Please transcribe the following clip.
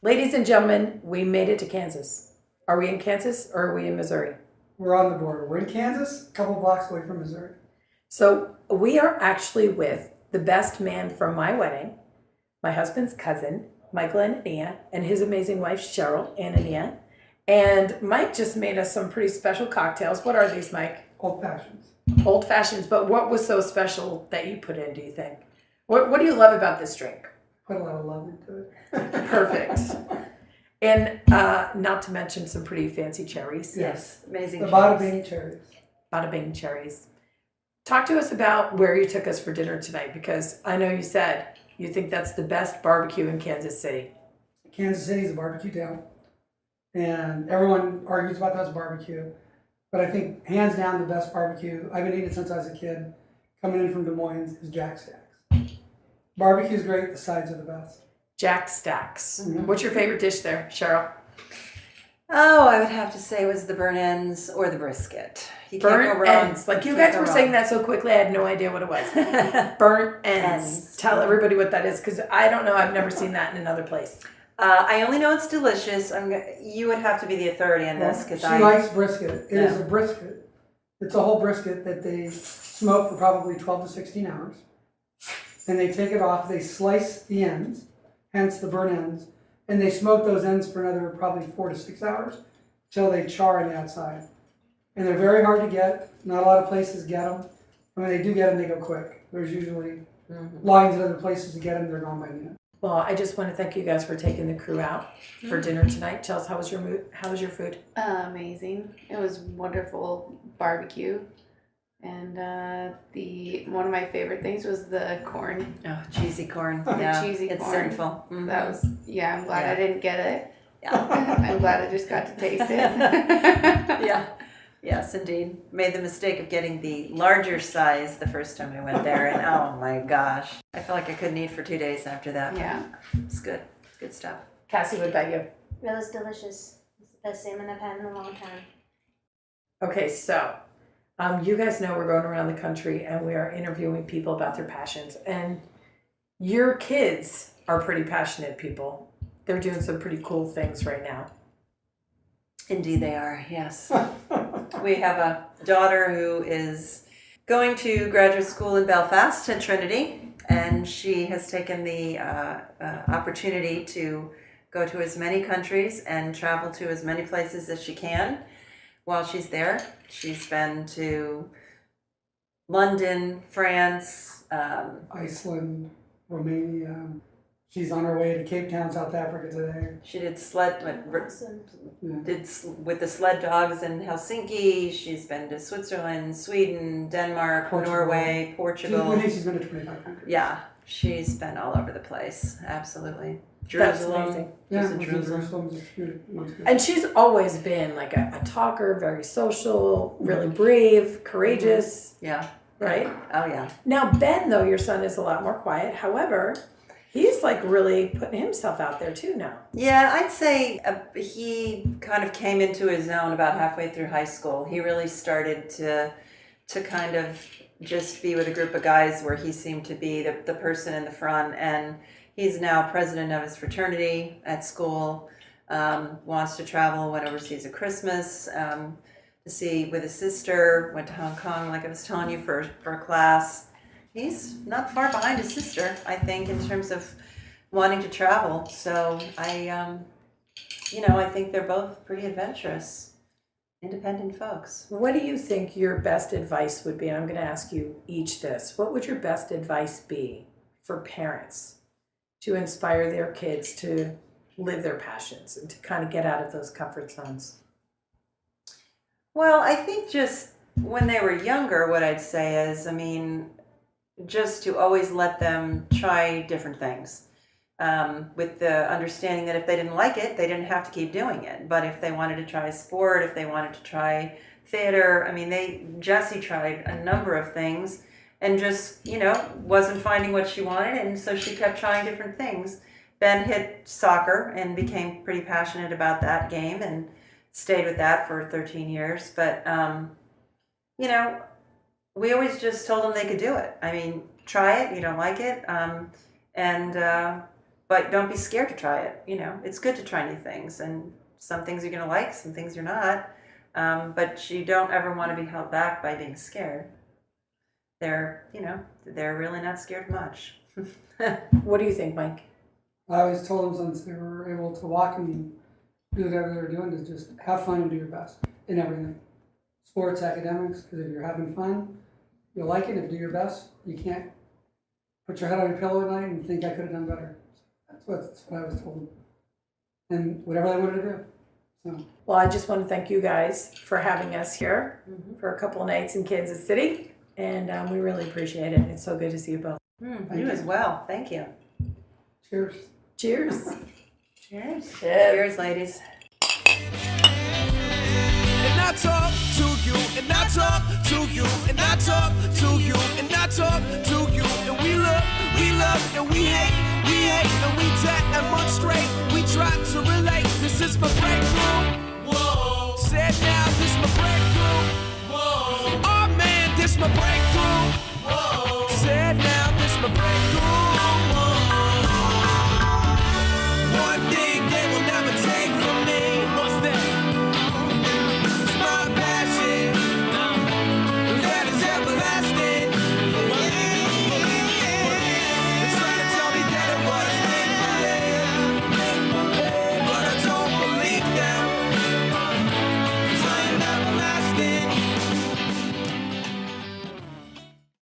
Ladies and gentlemen, we made it to Kansas. Are we in Kansas or are we in Missouri? We're on the border. We're in Kansas, a couple blocks away from Missouri. So we are actually with the best man from my wedding, my husband's cousin, Michael and Anania, and his amazing wife, Cheryl Anania. And Mike just made us some pretty special cocktails. What are these, Mike? Old fashions. Old fashions. But what was so special that you put in, do you think? What do you love about this drink? Put a lot of love into it. Perfect. And not to mention some pretty fancy cherries. Yes, amazing. The Bada Bing cherries. Bada bing cherries. Talk to us about where you took us for dinner tonight, because I know you said you think that's the best barbecue in Kansas City. Kansas City is a barbecue town, and everyone argues about that's barbecue. But I think hands down the best barbecue, I've been eating it since I was a kid, coming in from Des Moines, is Jack Stack's. Barbecue's great, the sides are the best. Jack Stacks. Mhm. What's your favorite dish there, Cheryl? Oh, I would have to say it was the burnt ends or the brisket. You can't go Burnt wrong. ends. Like you Can't guys go were wrong. saying that so quickly, I had no idea what it was. Burnt ends. Ends. Tell everybody what that is, because I don't know. I've never seen that in another place. I only know it's delicious. You would have to be the authority on this because She I likes brisket. It is Yeah. a brisket. It's a whole brisket that they smoke for probably 12 to 16 hours. And they take it off, they slice the ends, hence the burnt ends, and they smoke those ends for another probably 4 to 6 hours till they char on the outside. And they're very hard to get. Not a lot of places get them. And when they do get them, they go quick. There's usually lines at other places to get them. They're gone by noon. Well, I just want to thank you guys for taking the crew out for dinner tonight. Chels, how was your mood? How was your food? Amazing. It was wonderful barbecue. And one of my favorite things was the corn. oh, cheesy corn. The Yeah, cheesy it's corn. sinful. Mhm. That was I'm glad Yeah. I didn't get it. Yeah. I'm glad I just got to taste it. Yeah. Yes, indeed. Made the mistake of getting the larger size the first time I went there, and oh my gosh, I felt like I couldn't eat for 2 days after that. Yeah. It's good. It's good stuff. Cassie, what about you? It was delicious. It's the best salmon I've had in a long time. Okay, so you guys know we're going around the country and we are interviewing people about their passions. And your kids are pretty passionate people. They're doing some pretty cool things right now. Indeed, they are. Yes. We have a daughter who is going to graduate school in Belfast at Trinity, and she has taken the opportunity to go to as many countries and travel to as many places as she can while she's there. She's been to London, France, Iceland, Romania. She's on her way to Cape Town, South Africa today. she did Awesome. with the sled dogs in Helsinki. She's been to Switzerland, Sweden, Denmark, Portugal. Norway, We Portugal. think she's been to 25 countries. Yeah, she's been all over the place. Absolutely. That's Jerusalem. amazing. Yeah, Just in went to Jerusalem. Jerusalem, just good. Looks good. And she's always been like a talker, very social, really brave, courageous, Yeah. right? Oh, yeah. Now, Ben, though, your son is a lot more quiet. However, he's like really putting himself out there too now. Yeah, I'd say he kind of came into his own about halfway through high school. He really started to kind of just be with a group of guys where he seemed to be the person in the front. And he's now president of his fraternity at school, wants to travel, went overseas at Christmas to see with his sister, went to Hong Kong, like I was telling you, for a class. He's not far behind his sister, I think, in terms of wanting to travel. So I think they're both pretty adventurous, independent folks. What do you think your best advice would be? And I'm going to ask you each this. What would your best advice be for parents to inspire their kids to live their passions and to kind of get out of those comfort zones? Well, I think just when they were younger, what I'd say is, just to always let them try different things. With the understanding that if they didn't like it, they didn't have to keep doing it. But if they wanted to try sport, if they wanted to try theater, Jessie tried a number of things and just, wasn't finding what she wanted. And so she kept trying different things. Ben hit soccer and became pretty passionate about that game and stayed with that for 13 years. But, we always just told them they could do it. Try it, you don't like it. but don't be scared to try it. You know, it's good to try new things, and some things you're gonna like, some things you're not. But you don't ever want to be held back by being scared. They're really not scared much. What do you think, Mike? I always told them since they were able to walk and do whatever they were doing to just have fun and do your best in everything. Sports, academics, because if you're having fun, you'll like it. If you do your best, you can't put your head on your pillow at night and think I could have done better. That's what I was told. And whatever they wanted to do. So. Well, I just want to thank you guys for having us here for a couple of nights in Kansas City, and we really appreciate it. It's so good to see you both. You as well. Thank you. Cheers. Cheers. Cheers. Cheers, ladies. And I talk to you, and I talk to you, and I talk to you, and I talk to you, and we love, and we hate, and we demonstrate. We try to relate. This is my breakthrough. Whoa. Said now, this my breakthrough. Whoa. Oh man, this my breakthrough.